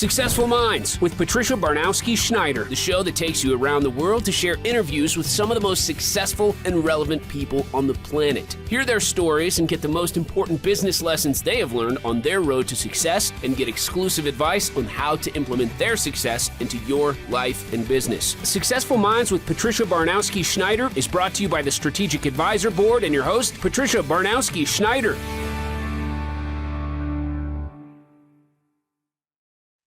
Successful Minds with Patricia Barnowski-Schneider, the show that takes you around the world to share interviews with some of the most successful and relevant people on the planet. Hear their stories and get the most important business lessons they have learned on their road to success and get exclusive advice on how to implement their success into your life and business. Successful Minds with Patricia Barnowski-Schneider is brought to you by the Strategic Advisor Board and your host, Patricia Barnowski-Schneider.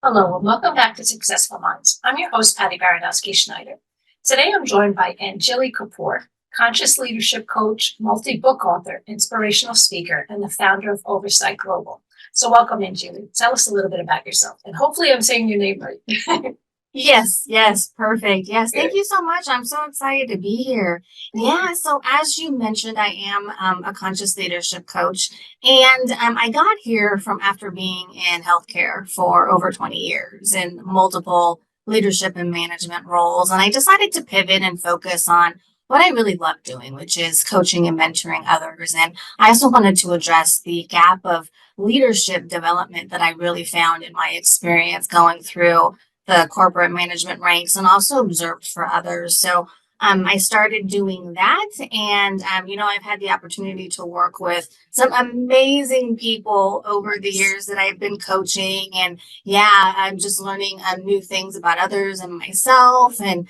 Hello, and welcome back to Successful Minds. I'm your host, Patty Baranowski-Schneider. Today, I'm joined by Angilie Kapoor, conscious leadership coach, multi-book author, inspirational speaker, and the founder of Oversight Global. So welcome, Angilie. Tell us a little bit about yourself, and hopefully I'm saying your name right. Yes, perfect. Yes, thank you so much. I'm so excited to be here. Yeah, so as you mentioned, I am a conscious leadership coach, and I got here from after being in healthcare for over 20 years in multiple leadership and management roles, and I decided to pivot and focus on what I really love doing, which is coaching and mentoring others. And I also wanted to address the gap of leadership development that I really found in my experience going through the corporate management ranks and also observed for others. So I started doing that. And, I've had the opportunity to work with some amazing people over the years that I've been coaching. And I'm just learning new things about others and myself. And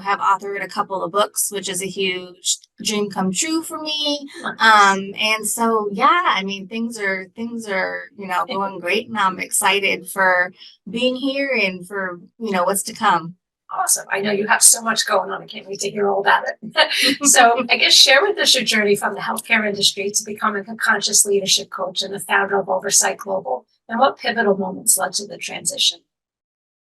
have authored a couple of books, which is a huge dream come true for me. Things are going great, and I'm excited for being here and for, what's to come. Awesome. I know you have so much going on. I can't wait to hear all about it. So I guess share with us your journey from the healthcare industry to becoming a conscious leadership coach and the founder of Oversight Global, and what pivotal moments led to the transition.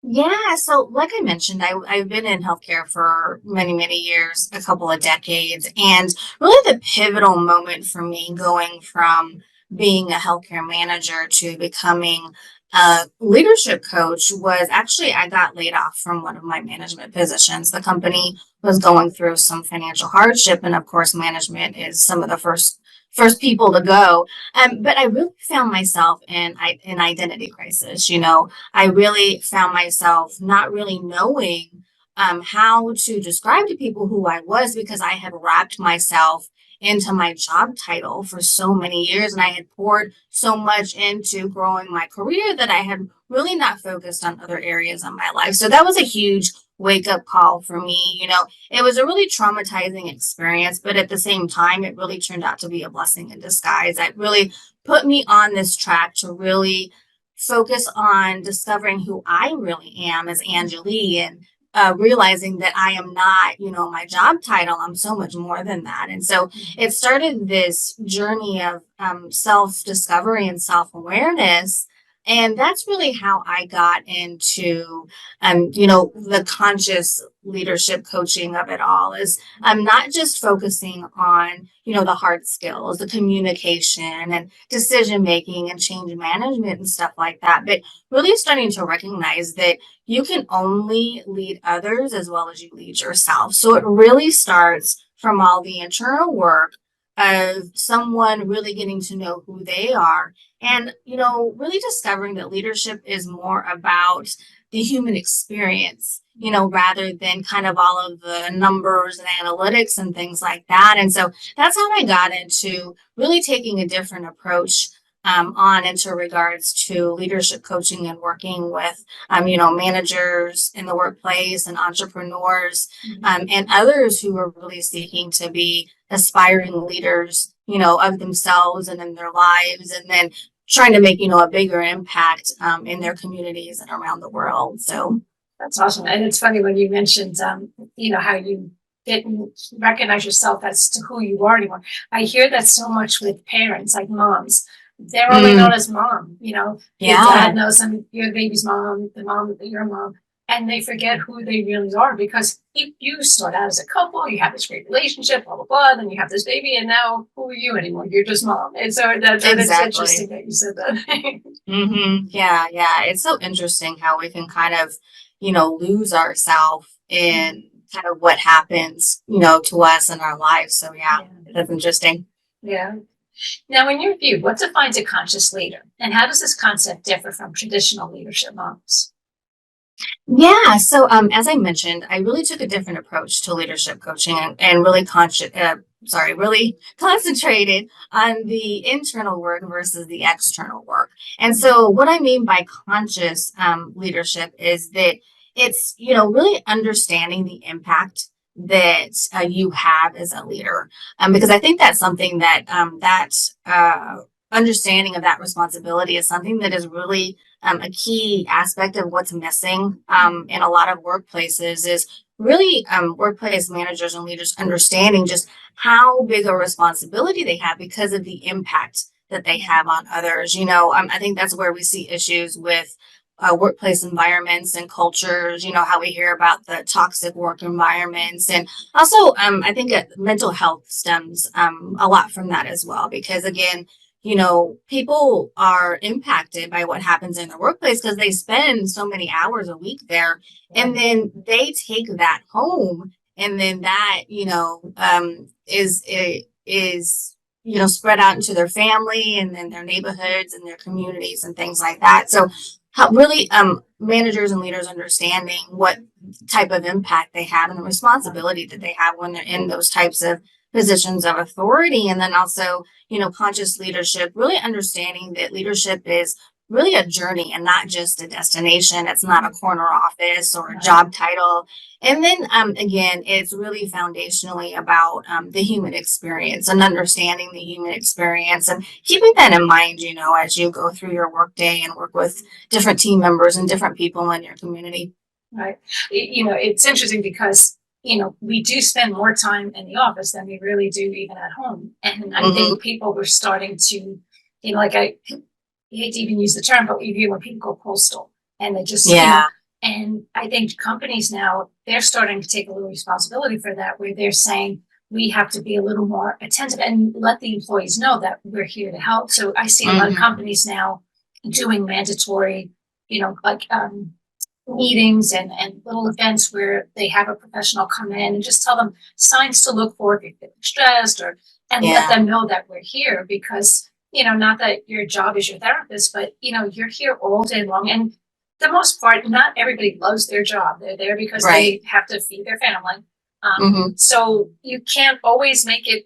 Yeah, so like I mentioned, I've been in healthcare for many, many years, a couple of decades, and really the pivotal moment for me going from being a healthcare manager to becoming a leadership coach was actually I got laid off from one of my management positions. The company was going through some financial hardship, and of course, management is some of the first people to go. But I really found myself in identity crisis. I really found myself not really knowing how to describe to people who I was, because I had wrapped myself into my job title for so many years, and I had poured so much into growing my career that I had really not focused on other areas of my life. So that was a huge wake-up call for me. It was a really traumatizing experience, but at the same time, it really turned out to be a blessing in disguise. It really put me on this track to really focus on discovering who I really am as Angilie, and realizing that I am not, my job title. I'm so much more than that. And so it started this journey of self-discovery and self-awareness. And that's really how I got into, the conscious leadership coaching of it all. Is I'm not just focusing on, the hard skills, the communication and decision making and change management and stuff like that, but really starting to recognize that you can only lead others as well as you lead yourself. So it really starts from all the internal work of someone really getting to know who they are, and, really discovering that leadership is more about the human experience, rather than kind of all of the numbers and analytics and things like that. And so that's how I got into really taking a different approach into regards to leadership coaching and working with, managers in the workplace and entrepreneurs, and others who are really seeking to be aspiring leaders, of themselves and in their lives, and then trying to make, a bigger impact in their communities and around the world. So that's awesome. And it's funny when you mentioned, how you didn't recognize yourself as to who you are anymore. I hear that so much with parents, like moms. They're only known as mom, your dad knows them, you're the baby's mom, the mom, your mom, and they forget who they really are, because you start out as a couple, you have this great relationship, blah, blah, blah, then you have this baby, and now who are you anymore? You're just mom. And so that's interesting that you said that. Yeah. It's so interesting how we can kind of, lose ourselves in kind of what happens, to us in our lives. So that's interesting. Yeah. Now, in your view, what defines a conscious leader? And how does this concept differ from traditional leadership models? Yeah. So, as I mentioned, I really took a different approach to leadership coaching and really really concentrated on the internal work versus the external work. And so, what I mean by conscious leadership is that it's, really understanding the impact that you have as a leader. Because I think that's something that understanding of that responsibility is something that is really a key aspect of what's missing in a lot of workplaces is really workplace managers and leaders understanding just how big a responsibility they have because of the impact that they have on others. I think that's where we see issues with workplace environments and cultures, how we hear about the toxic work environments. And also, I think mental health stems a lot from that as well, because again, people are impacted by what happens in the workplace because they spend so many hours a week there, and then they take that home, and then that, is spread out into their family and then their neighborhoods and their communities and things like that. So how really managers and leaders understanding what type of impact they have and the responsibility that they have when they're in those types of positions of authority. And then also, conscious leadership, really understanding that leadership is really a journey and not just a destination. It's not a corner office or a job title. And then again, it's really foundationally about the human experience and understanding the human experience and keeping that in mind, as you go through your workday and work with different team members and different people in your community. Right. It's interesting because, we do spend more time in the office than we really do even at home. And I think people were starting to, like I hate to even use the term, but we view when people go postal and they just, and I think companies now, they're starting to take a little responsibility for that, where they're saying we have to be a little more attentive and let the employees know that we're here to help. So I see a lot of companies now doing mandatory, like meetings and little events where they have a professional come in and just tell them signs to look for if you're feeling stressed and let them know that we're here because, not that your job is your therapist, but, you're here all day long. And the most part, not everybody loves their job. They're there because they have to feed their family. So you can't always make it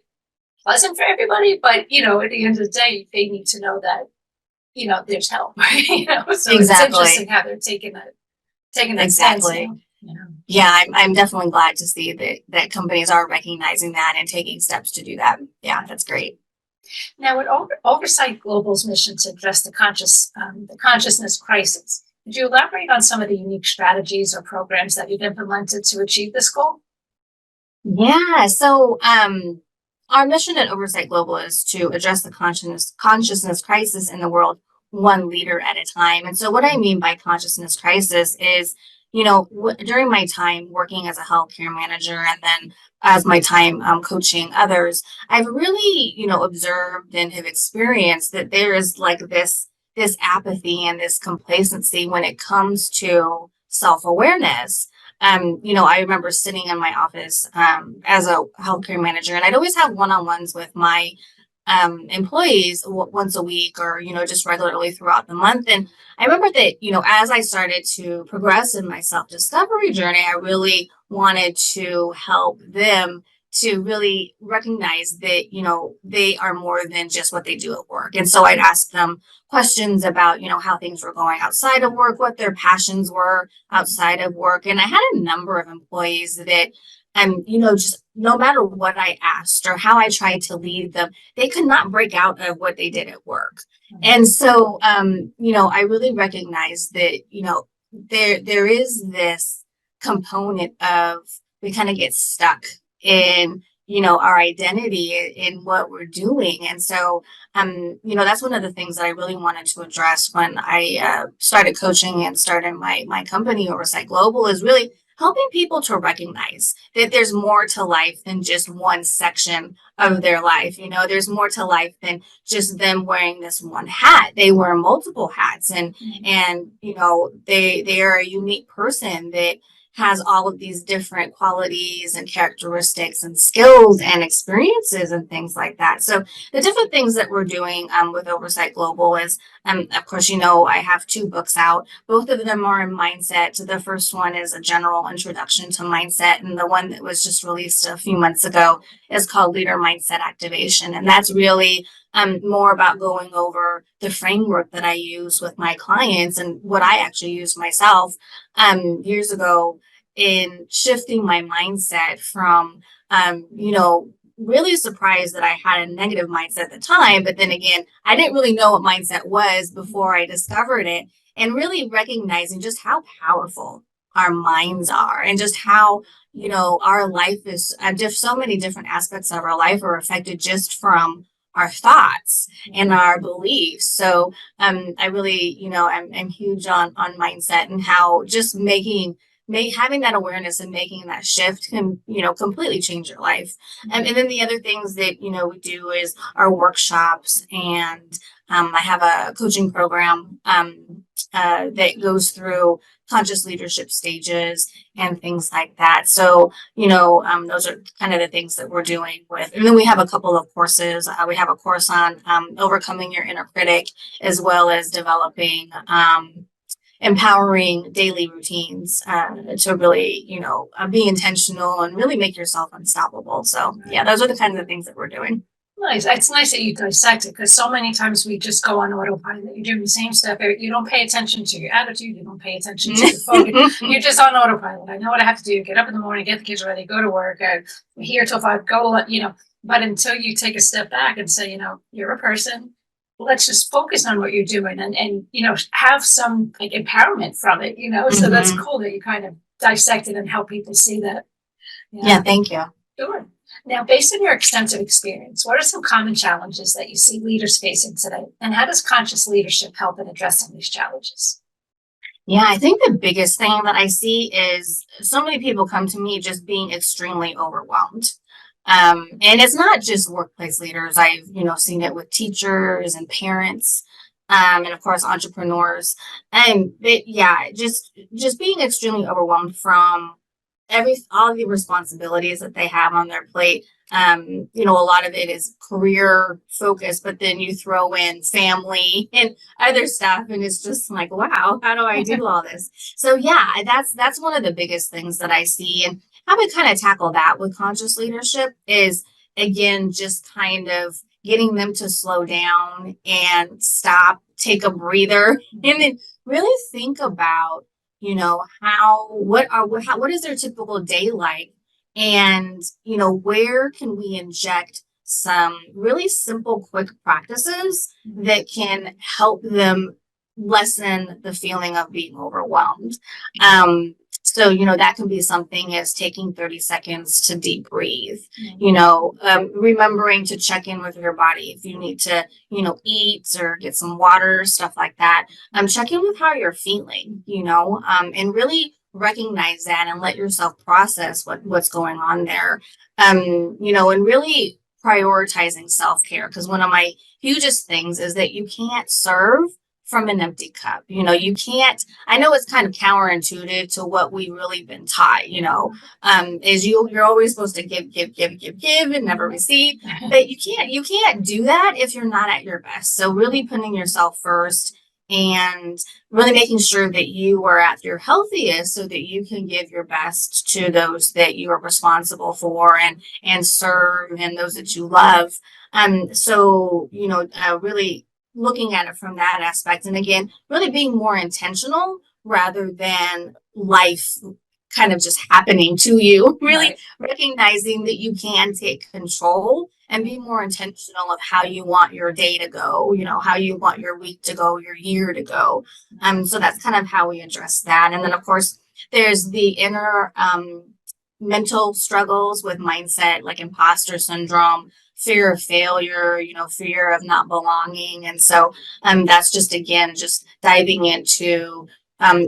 pleasant for everybody, but, at the end of the day, they need to know that, there's help, so it's interesting how they're taking that stance. Yeah, I'm definitely glad to see that companies are recognizing that and taking steps to do that. Yeah, that's great. Now, with Oversight Global's mission to address the consciousness crisis, could you elaborate on some of the unique strategies or programs that you've implemented to achieve this goal? Yeah, so our mission at Oversight Global is to address the consciousness crisis in the world one leader at a time. And so what I mean by consciousness crisis is, during my time working as a healthcare manager and then as my time coaching others, I've really, observed and have experienced that there is like this apathy and this complacency when it comes to self-awareness. I remember sitting in my office as a healthcare manager, and I'd always have one-on-ones with my employees once a week or, just regularly throughout the month. And I remember that, as I started to progress in my self-discovery journey, I really wanted to help them to really recognize that, they are more than just what they do at work. And so I'd ask them questions about, how things were going outside of work, what their passions were outside of work. And I had a number of employees that just no matter what I asked or how I tried to lead them, they could not break out of what they did at work. And so, I really recognized that, there is this component of we kind of get stuck in, our identity in what we're doing. And so, that's one of the things that I really wanted to address when I started coaching and started my company, Oversight Global, is really helping people to recognize that there's more to life than just one section of their life. There's more to life than just them wearing this one hat. They wear multiple hats and they are a unique person that, has all of these different qualities and characteristics and skills and experiences and things like that. So the different things that we're doing with Oversight Global is, of course, I have 2 books out. Both of them are in mindset. So the first one is a general introduction to mindset, and the one that was just released a few months ago is called Leader Mindset Activation. And that's really more about going over the framework that I use with my clients and what I actually use myself years ago in shifting my mindset from, really surprised that I had a negative mindset at the time. But then again, I didn't really know what mindset was before I discovered it, and really recognizing just how powerful our minds are and just how, our life is just so many different aspects of our life are affected just from our thoughts and our beliefs. So I really, I'm huge on mindset and how just having that awareness and making that shift can, completely change your life. And then the other things that, we do is our workshops, and I have a coaching program that goes through conscious leadership stages and things like that. So, those are kind of the things that we're doing with. And then we have a couple of courses. We have a course on overcoming your inner critic, as well as developing empowering daily routines to really, be intentional and really make yourself unstoppable. So yeah, those are the kinds of things that we're doing. Nice. It's nice that you dissect it, because so many times we just go on autopilot. You're doing the same stuff. You don't pay attention to your attitude. You don't pay attention to your focus. You're just on autopilot. I know what I have to do. Get up in the morning, get the kids ready, go to work. We're here till 5. Go. But until you take a step back and say, you're a person. Let's just focus on what you're doing, and have some like empowerment from it. So that's cool that you kind of dissect it and help people see that. Yeah. Thank you. Sure. Now, based on your extensive experience, what are some common challenges that you see leaders facing today? And how does conscious leadership help in addressing these challenges? Yeah, I think the biggest thing that I see is so many people come to me just being extremely overwhelmed. And it's not just workplace leaders. I've, seen it with teachers and parents, and of course, entrepreneurs. But yeah, just being extremely overwhelmed from all the responsibilities that they have on their plate. A lot of it is career focused, but then you throw in family and other stuff, and it's just like, wow, how do I do all this? So yeah, that's one of the biggest things that I see. And how we kind of tackle that with conscious leadership is, again, just kind of getting them to slow down and stop, take a breather, and then really think about, what is their typical day like? And, where can we inject some really simple, quick practices that can help them lessen the feeling of being overwhelmed? So, that can be something as taking 30 seconds to deep breathe, remembering to check in with your body if you need to, eat or get some water, stuff like that. Check in with how you're feeling, and really recognize that and let yourself process what's going on there. And really prioritizing self-care, because one of my hugest things is that you can't serve from an empty cup. You can't, I know it's kind of counterintuitive to what we've really been taught, is you're always supposed to give and never receive, but you can't do that if you're not at your best. So really putting yourself first and really making sure that you are at your healthiest so that you can give your best to those that you are responsible for and serve, and those that you love. So, really looking at it from that aspect. And again, really being more intentional rather than life kind of just happening to you, really recognizing that you can take control and be more intentional of how you want your day to go, how you want your week to go, your year to go. So that's kind of how we address that. And then of course, there's the inner mental struggles with mindset, like imposter syndrome, fear of failure, fear of not belonging. And so that's just, again, just diving into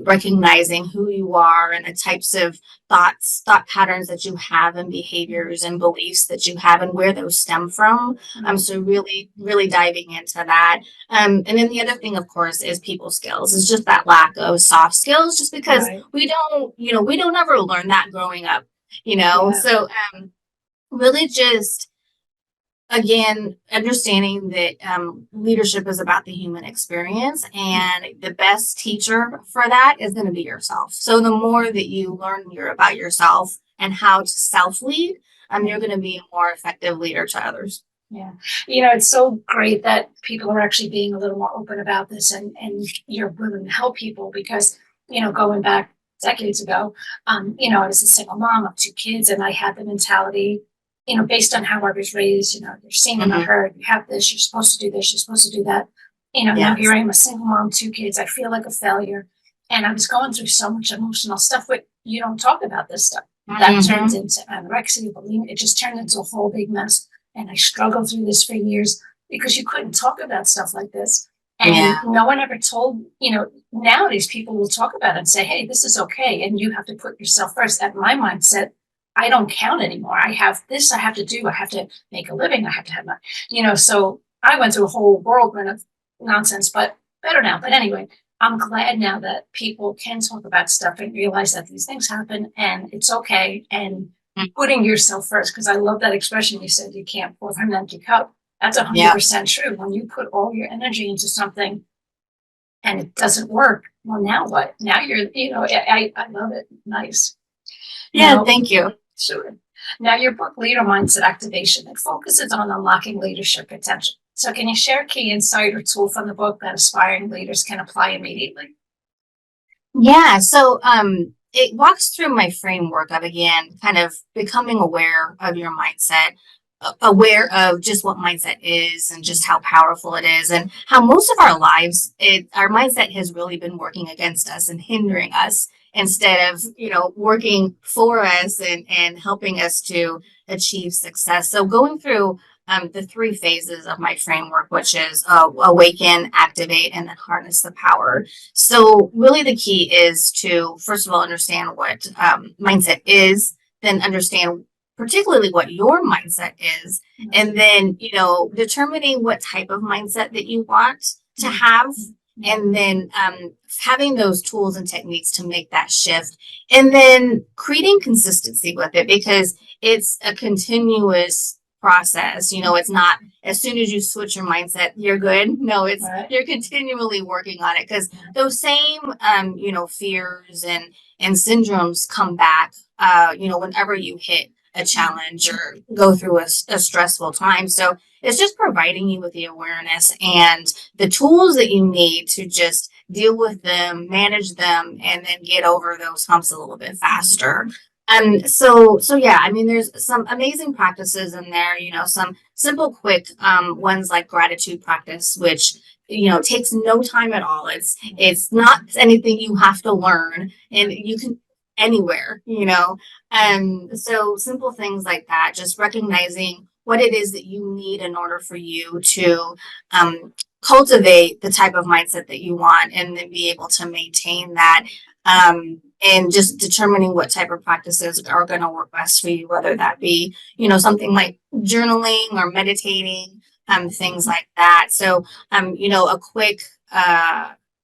recognizing who you are and the types of thought patterns that you have and behaviors and beliefs that you have and where those stem from. So really, really diving into that. And then the other thing, of course, is people skills. Is just that lack of soft skills, just because Right. we don't ever learn that growing up, Yeah. So really just again understanding that leadership is about the human experience, and the best teacher for that is going to be yourself. So the more that you learn about yourself and how to self lead, you're going to be a more effective leader to others. Yeah. It's so great that people are actually being a little more open about this, and you're willing to help people because, going back decades ago, I was a single mom of two kids, and I had the mentality, based on how I was raised, you're seen and not heard, you have this, you're supposed to do this, you're supposed to do that. Now here I am, a single mom, two kids, I feel like a failure. And I was going through so much emotional stuff, but you don't talk about this stuff. That turns into anorexia, bulimia, it just turned into a whole big mess. And I struggled through this for years because you couldn't talk about stuff like this. And no one ever told, nowadays people will talk about it and say, hey, this is okay. And you have to put yourself first. At my mindset, I don't count anymore. I have this I have to do. I have to make a living. I have to have my, so I went through a whole whirlwind of nonsense, but better now. But anyway, I'm glad now that people can talk about stuff and realize that these things happen and it's okay. And putting yourself first, because I love that expression you said, you can't pour from an empty cup. That's 100% true. When you put all your energy into something and it doesn't work, well, now what? Now you're, I love it. Nice. Yeah, thank you. Sure. Now, your book, Leader Mindset Activation, it focuses on unlocking leadership potential. So can you share a key insight or tool from the book that aspiring leaders can apply immediately? Yeah, so it walks through my framework of, again, kind of becoming aware of your mindset, aware of just what mindset is and just how powerful it is, and how most of our lives, our mindset has really been working against us and hindering us instead of, working for us and helping us to achieve success. So going through the three phases of my framework, which is awaken, activate, and then harness the power. So really the key is to, first of all, understand what mindset is, then understand particularly what your mindset is, and then, determining what type of mindset that you want to have, and then having those tools and techniques to make that shift, and then creating consistency with it, because it's a continuous process. It's not as soon as you switch your mindset, you're good. No, it's you're continually working on it, because those same, fears and syndromes come back, whenever you hit a challenge or go through a stressful time. So it's just providing you with the awareness and the tools that you need to just deal with them, manage them, and then get over those humps a little bit faster. So yeah, I mean, there's some amazing practices in there, some simple, quick ones like gratitude practice, which takes no time at all. It's not anything you have to learn, and you can anywhere, so simple things like that, just recognizing what it is that you need in order for you to cultivate the type of mindset that you want, and then be able to maintain that, and just determining what type of practices are going to work best for you, whether that be, something like journaling or meditating, things like that. So, a quick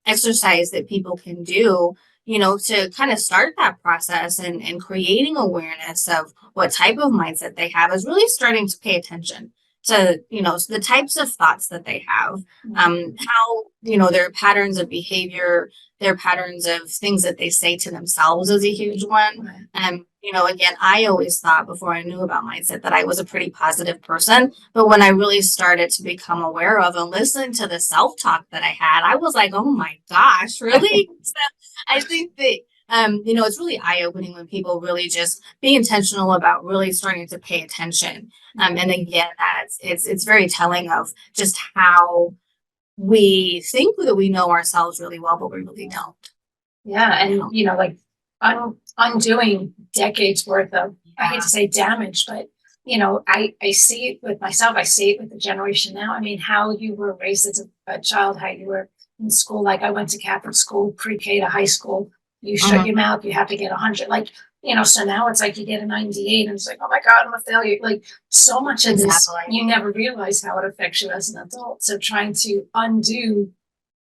exercise that people can do, to kind of start that process and creating awareness of what type of mindset they have, is really starting to pay attention to, the types of thoughts that they have, how, their patterns of behavior, their patterns of things that they say to themselves is a huge one. Again, I always thought before I knew about mindset that I was a pretty positive person. But when I really started to become aware of and listen to the self-talk that I had, I was like, oh my gosh, really? So I think that, it's really eye-opening when people really just be intentional about really starting to pay attention. And again, it's very telling of just how we think that we know ourselves really well, but we really don't. Yeah. And, like undoing decades worth of, I hate to say damage, but, I see it with myself. I see it with the generation now. I mean, how you were raised as a child, how you were, in school, like I went to Catholic school, pre-K to high school, you shut Mhm. your mouth, you have to get 100. Like, so now it's like you get a 98 and it's like, oh my God, I'm a failure. Like so much of this, Exactly. you never realize how it affects you as an adult. So trying to undo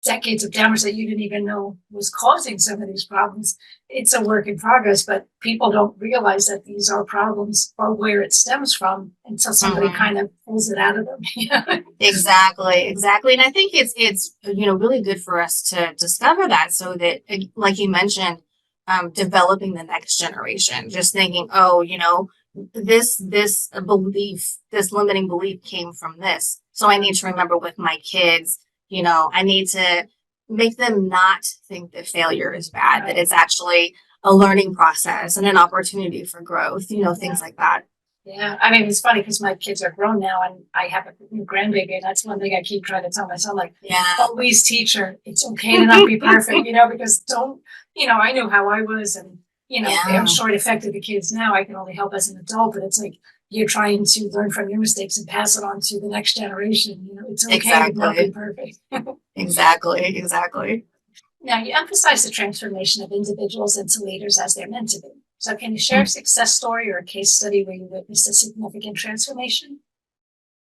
decades of damage that you didn't even know was causing some of these problems, it's a work in progress, but people don't realize that these are problems or where it stems from until somebody Mhm. kind of pulls it out of them. Exactly. And I think it's really good for us to discover that, so that, like you mentioned, developing the next generation, just thinking, oh, this belief, this limiting belief came from this. So I need to remember with my kids, I need to make them not think that failure is bad, that Right. it's actually a learning process and an opportunity for growth, things like that. Yeah, I mean, it's funny because my kids are grown now and I have a new grandbaby, and that's one thing I keep trying to tell my son, like, Yeah. always teach her it's okay to not be perfect, because I know how I was, and, I'm Yeah. sure it affected the kids now. I can only help as an adult, but it's like you're trying to learn from your mistakes and pass it on to the next generation. It's okay to not be Exactly. perfect. Exactly. Now, you emphasize the transformation of individuals into leaders as they're meant to be. So, can you share a success story or a case study where you witnessed a significant transformation?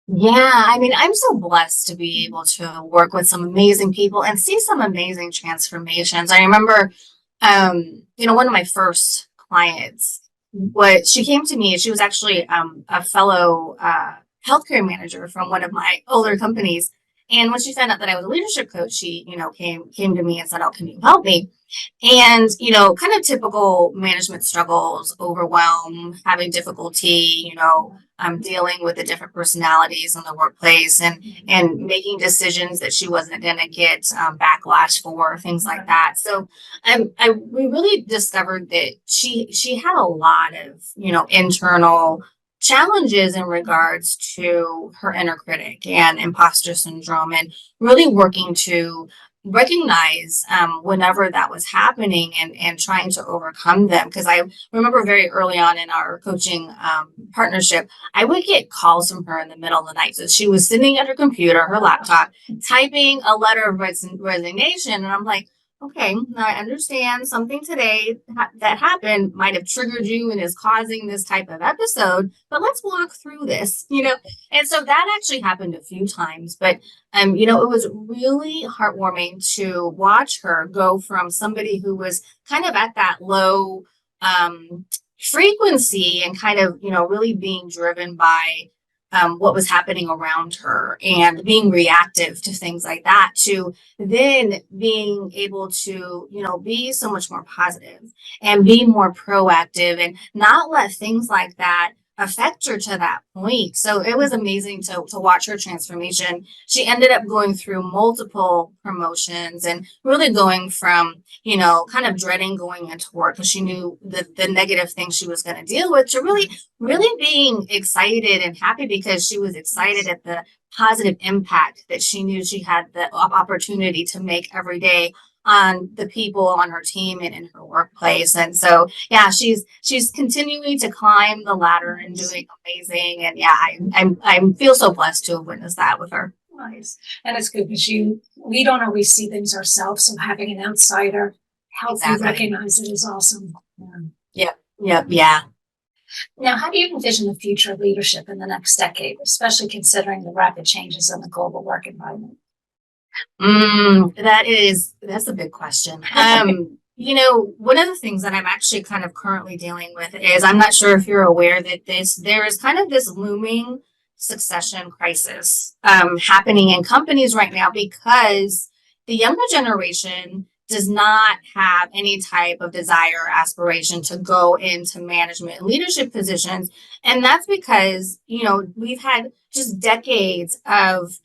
Yeah, I mean, I'm so blessed to be able to work with some amazing people and see some amazing transformations. I remember, one of my first clients, what she came to me, she was actually a fellow healthcare manager from one of my older companies. And when she found out that I was a leadership coach, she, came to me and said, "Oh, can you help me?" And, kind of typical management struggles, overwhelm, having difficulty, dealing with the different personalities in the workplace, and making decisions that she wasn't going to get backlash for, things like that. So we really discovered that she had a lot of, internal challenges in regards to her inner critic and imposter syndrome, and really working to recognize whenever that was happening, and trying to overcome them. Because I remember very early on in our coaching partnership, I would get calls from her in the middle of the night. So she was sitting at her computer, her laptop, typing a letter of resignation. And I'm like, okay, now I understand something today that happened might have triggered you and is causing this type of episode, but let's walk through this. And so that actually happened a few times. But it was really heartwarming to watch her go from somebody who was kind of at that low frequency, and kind of, really being driven by what was happening around her and being reactive to things like that, to then being able to, be so much more positive and be more proactive, and not let things like that affect her to that point. So it was amazing to watch her transformation. She ended up going through multiple promotions, and really going from, kind of dreading going into work because she knew the negative things she was going to deal with, to really being excited and happy because she was excited at the positive impact that she knew she had the opportunity to make every day on the people on her team and in her workplace. And so, yeah, she's continuing to climb the ladder and doing amazing. And yeah, I feel so blessed to have witnessed that with her. Nice. And it's good because we don't always see things ourselves. So having an outsider help you Exactly. recognize it is awesome. Yeah. Now, how do you envision the future of leadership in the next decade, especially considering the rapid changes in the global work environment? That's a big question. One of the things that I'm actually kind of currently dealing with is, I'm not sure if you're aware that there is kind of this looming succession crisis happening in companies right now, because the younger generation does not have any type of desire or aspiration to go into management and leadership positions. And that's because, we've had just decades of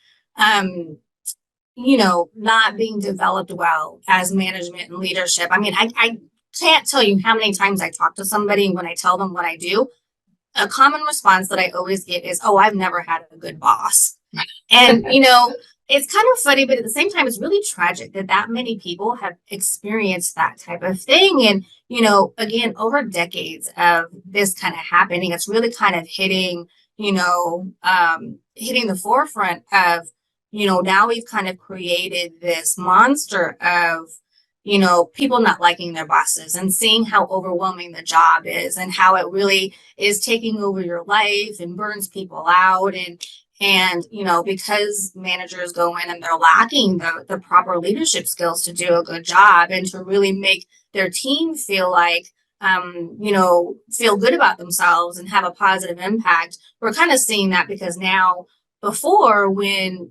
not being developed well as management and leadership. I mean, I can't tell you how many times I talk to somebody, and when I tell them what I do, a common response that I always get is, "Oh, I've never had a good boss." And, it's kind of funny, but at the same time, it's really tragic that many people have experienced that type of thing. And, again, over decades of this kind of happening, it's really kind of hitting the forefront of, now we've kind of created this monster of, people not liking their bosses and seeing how overwhelming the job is and how it really is taking over your life and burns people out. And, because managers go in and they're lacking the proper leadership skills to do a good job and to really make their team feel like, feel good about themselves and have a positive impact. We're kind of seeing that because now, before, when,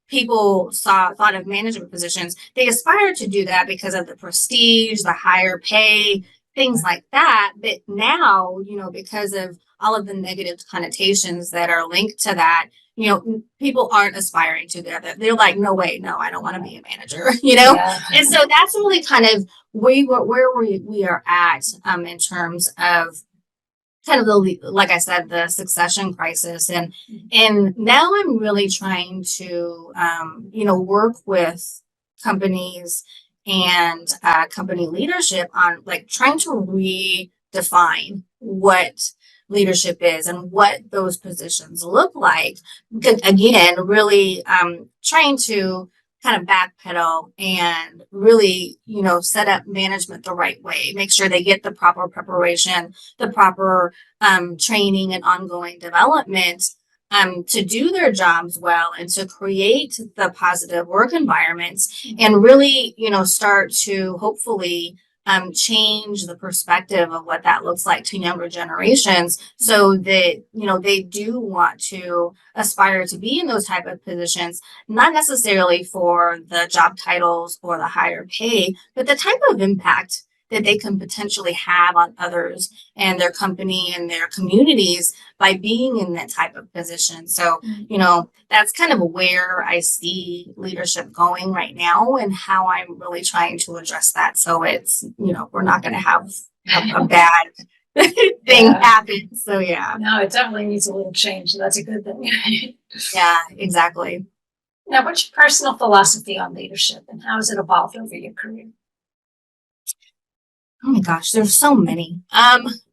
people thought of management positions, they aspired to do that because of the prestige, the higher pay, things like that. But now, because of all of the negative connotations that are linked to that, people aren't aspiring to that. They're like, no way, no, I don't want to be a manager, Yeah. And so that's really kind of where we are at in terms of kind of like I said, the succession crisis. And now I'm really trying to, work with companies and company leadership on like trying to redefine what leadership is and what those positions look like. Again, really trying to kind of backpedal and really, set up management the right way, make sure they get the proper preparation, the proper training and ongoing development to do their jobs well and to create the positive work environments and really, start to hopefully change the perspective of what that looks like to younger generations so that, they do want to aspire to be in those type of positions, not necessarily for the job titles or the higher pay, but the type of impact that they can potentially have on others and their company and their communities by being in that type of position. So, that's kind of where I see leadership going right now and how I'm really trying to address that. So it's, we're not going to have a bad thing happen. So yeah. No, it definitely needs a little change. So that's a good thing. Yeah, exactly. Now, what's your personal philosophy on leadership and how has it evolved over your career? Oh my gosh, there's so many.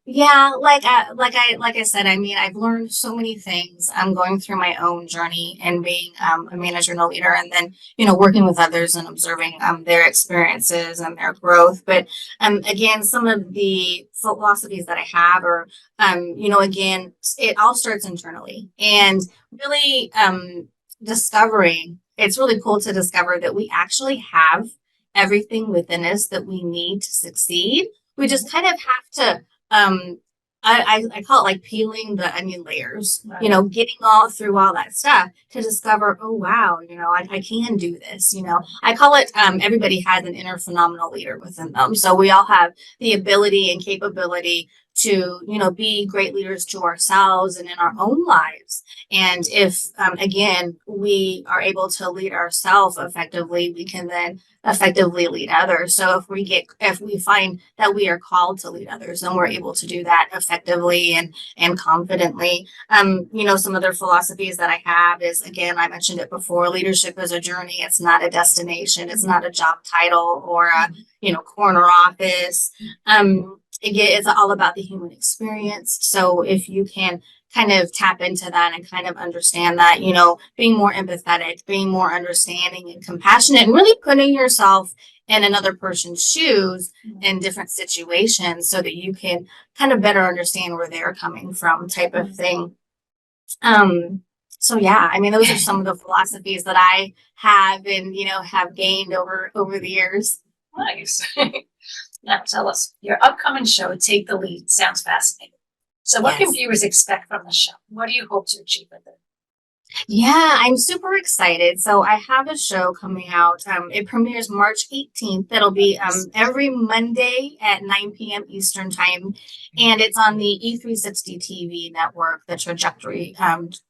Yeah, like I said, I mean, I've learned so many things. I'm going through my own journey and being a manager and a leader, and then working with others and observing their experiences and their growth. But again, some of the philosophies that I have are, again, it all starts internally, and really discovering. It's really cool to discover that we actually have everything within us that we need to succeed. We just kind of have to I call it like peeling the onion layers, Right. Getting all through all that stuff to discover, oh wow, I can do this. I call it everybody has an inner phenomenal leader within them. So we all have the ability and capability to, be great leaders to ourselves and in our own lives. And if again we are able to lead ourselves effectively, we can then effectively lead others. So if we find that we are called to lead others, then we're able to do that effectively and confidently. Some other philosophies that I have is, again, I mentioned it before, leadership is a journey. It's not a destination. It's not a job title or a corner office. Again, it's all about the human experience. So if you can kind of tap into that and kind of understand that, being more empathetic, being more understanding and compassionate, and really putting yourself in another person's shoes in different situations so that you can kind of better understand where they're coming from, type of thing. So yeah, I mean, those are some of the philosophies that I have and, have gained over the years. Nice. Now tell us, your upcoming show, Take the Lead, sounds fascinating. So what can Yes. viewers expect from the show? What do you hope to achieve with it? Yeah, I'm super excited. So I have a show coming out. It premieres March 18th. That'll be every Monday at 9 p.m. Eastern Time. And it's on the E360 TV network, the Trajectory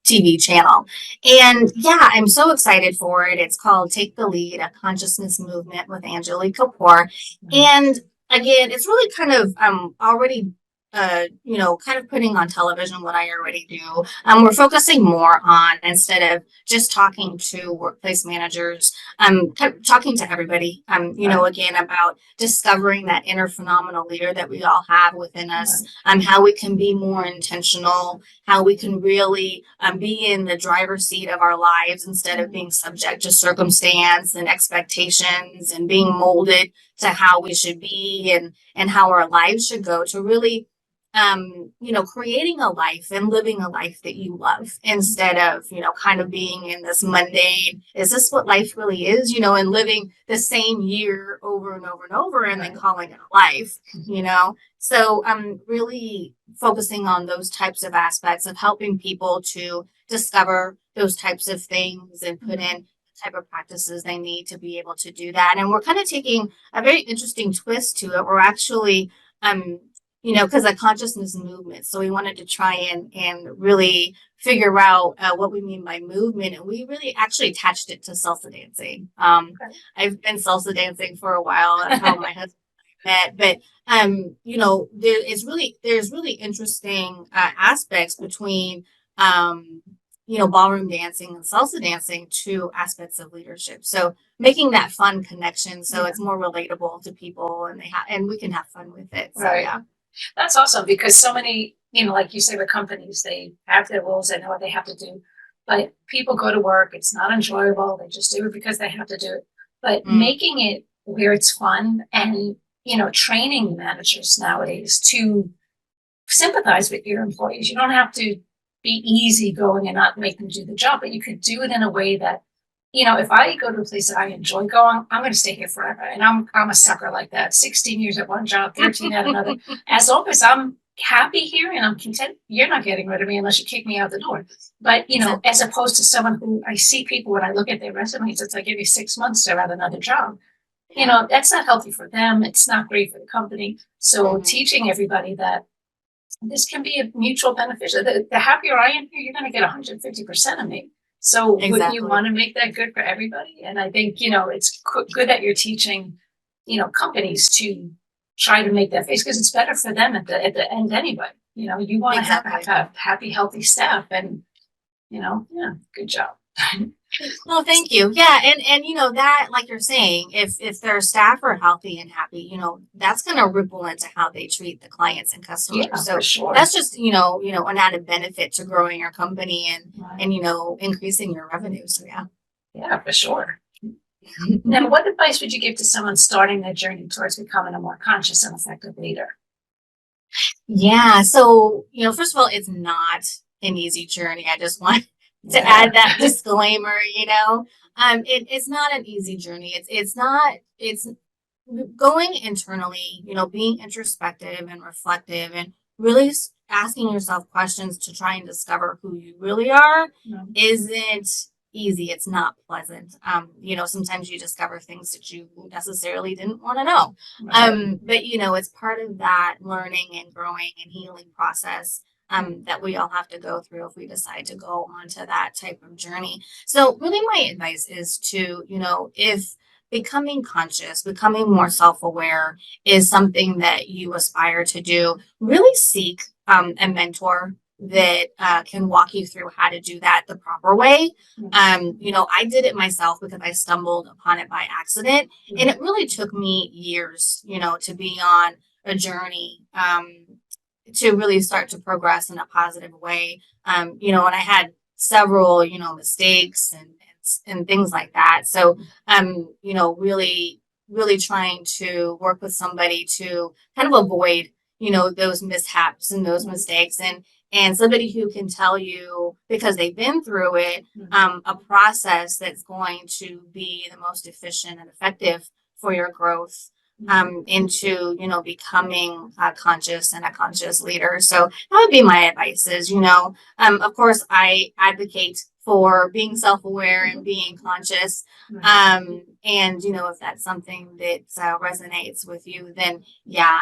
TV channel. And yeah, I'm so excited for it. It's called Take the Lead, a consciousness movement with Angilie Kapoor. And again, it's really kind of already kind of putting on television what I already do. We're focusing more on, instead of just talking to workplace managers, kind of talking to everybody, again, about discovering that inner phenomenal leader that we all have within us, how we can be more intentional, how we can really be in the driver's seat of our lives instead of being subject to circumstance and expectations and being molded to how we should be and how our lives should go, to really creating a life and living a life that you love, instead of, kind of being in this mundane, is this what life really is, and living the same year over and over and over and then calling it a life, So I'm really focusing on those types of aspects of helping people to discover those types of things and put in the type of practices they need to be able to do that. And we're kind of taking a very interesting twist to it. We're actually, because of consciousness movement. So we wanted to try and really figure out what we mean by movement. And we really actually attached it to salsa dancing. I've been salsa dancing for a while. That's how my husband met. But, there's really interesting aspects between, ballroom dancing and salsa dancing, two aspects of leadership. So making that fun connection so it's more relatable to people, and and we can have fun with it. So yeah. That's awesome, because so many, like you say, the companies, they have their rules, they know what they have to do, but people go to work, it's not enjoyable, they just do it because they have to do it. But making it where it's fun, and, training managers nowadays to sympathize with your employees. You don't have to be easygoing and not make them do the job, but you could do it in a way that, if I go to a place that I enjoy going, I'm going to stay here forever. And I'm a sucker like that. 16 years at one job, 13 at another. As long as I'm happy here and I'm content, you're not getting rid of me unless you kick me out the door. But, as opposed to someone who, I see people when I look at their resumes, it's like every 6 months they're at another job. That's not healthy for them. It's not great for the company. So teaching everybody that this can be a mutual beneficial. The happier I am here, you're going to get 150% of me. So wouldn't you want to make that good for everybody? And I think, it's good that you're teaching, companies to try to make that face, because it's better for them at the end anyway. You want to have happy, healthy staff, and, good job. Well, thank you. Yeah. And that, like you're saying, if their staff are healthy and happy, that's going to ripple into how they treat the clients and customers. Yeah, so for sure. That's just, an added benefit to growing your company and increasing your revenue. So yeah. Yeah, for sure. Now, what advice would you give to someone starting their journey towards becoming a more conscious and effective leader? Yeah. So, first of all, it's not an easy journey. I just want to add that disclaimer, it's not an easy journey. It's going internally, being introspective and reflective, and really asking yourself questions to try and discover who you really are isn't easy. It's not pleasant. Sometimes you discover things that you necessarily didn't want to know. But it's part of that learning and growing and healing process that we all have to go through if we decide to go onto that type of journey. So really my advice is to, if becoming conscious, becoming more self-aware is something that you aspire to do, really seek a mentor that can walk you through how to do that the proper way. I did it myself because I stumbled upon it by accident, and it really took me years, to be on a journey to really start to progress in a positive way. And I had several, mistakes and things like that. So, really trying to work with somebody to kind of avoid, those mishaps and those mistakes, and somebody who can tell you, because they've been through it, a process that's going to be the most efficient and effective for your growth into, becoming conscious and a conscious leader. So that would be my advice is, of course, I advocate for being self-aware and being conscious. And, if that's something that resonates with you, then yeah,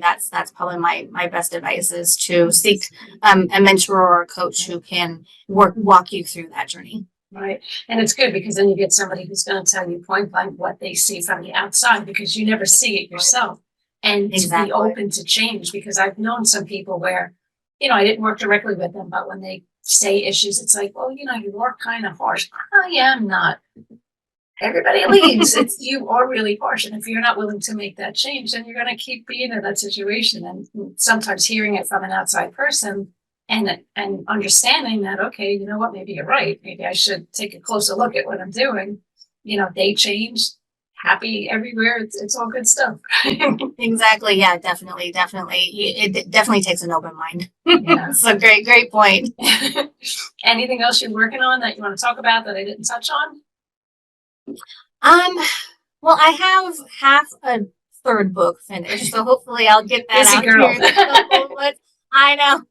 that's probably my best advice is to seek a mentor or a coach who can walk you through that journey. Right. And it's good because then you get somebody who's going to tell you point blank what they see from the outside, because you never see it yourself. and to Exactly. be open to change, because I've known some people where, I didn't work directly with them, but when they say issues, it's like, well, you are kind of harsh. I am not. Everybody leaves. You are really harsh. And if you're not willing to make that change, then you're going to keep being in that situation. And sometimes hearing it from an outside person and understanding that, okay, you know what, maybe you're right. Maybe I should take a closer look at what I'm doing. They change, happy everywhere. It's all good stuff. Exactly. Yeah, definitely. It definitely takes an open mind. Yeah. So great point. Anything else you're working on that you want to talk about that I didn't touch on? Well, I have half a third book finished, so hopefully I'll get that Busy out girl. here in a couple of months. I know.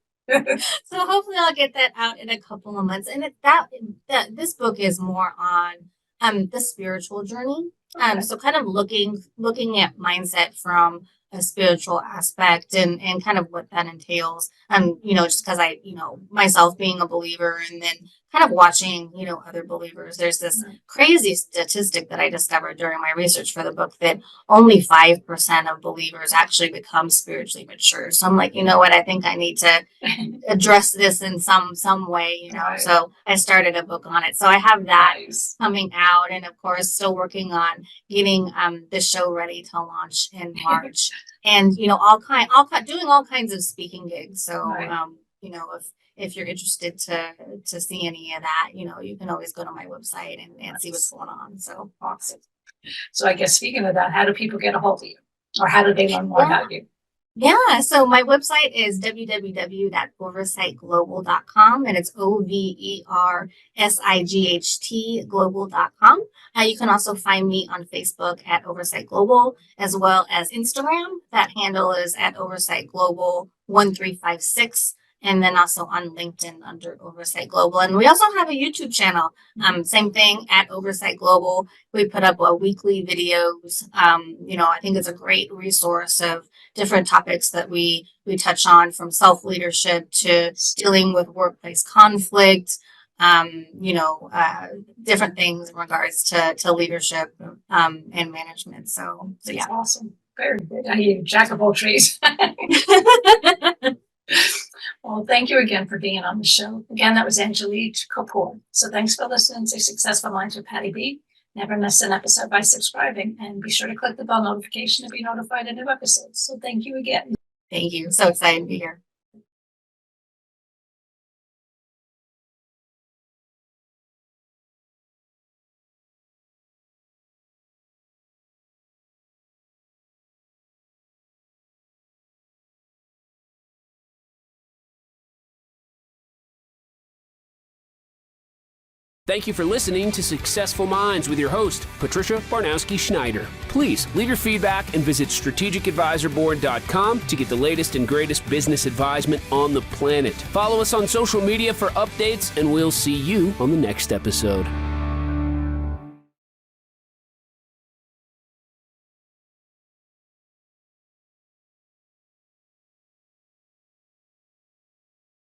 So hopefully I'll get that out in a couple of months. And this book is more on the spiritual journey. Okay. So kind of looking at mindset from a spiritual aspect and kind of what that entails. Just because I, myself being a believer and then kind of watching, other believers. There's this crazy statistic that I discovered during my research for the book that only 5% of believers actually become spiritually mature. So I'm like, you know what? I think I need to address this in some way, Right. So I started a book on it. So I have that Nice. coming out, and of course still working on getting the show ready to launch in March. And doing all kinds of speaking gigs. So Right. if you're interested to see any of that, you can always go to my website and see what's going on. So Awesome. So I guess speaking of that, how do people get a hold of you? Or how do they learn more about you? Yeah, so my website is www.oversightglobal.com, and it's OVERSIGHT global.com. You can also find me on Facebook at Oversight Global, as well as Instagram. That handle is at Oversight Global 1356. And then also on LinkedIn under Oversight Global. And we also have a YouTube channel. Same thing at Oversight Global. We put up weekly videos. I think it's a great resource of different topics that we touch on, from self-leadership to dealing with workplace conflict, different things in regards to leadership and management. So yeah. That's awesome. Very good. I hear jack of all trades. Well, thank you again for being on the show. Again, that was Angilie Kapoor. So thanks for listening to Successful Minds with Patty B. Never miss an episode by subscribing, and be sure to click the bell notification to be notified of new episodes. So thank you again. Thank you. So excited to be here. Thank you for listening to Successful Minds with your host, Patricia Barnowski-Schneider. Please leave your feedback and visit strategicadvisorboard.com to get the latest and greatest business advisement on the planet. Follow us on social media for updates, and we'll see you on the next episode.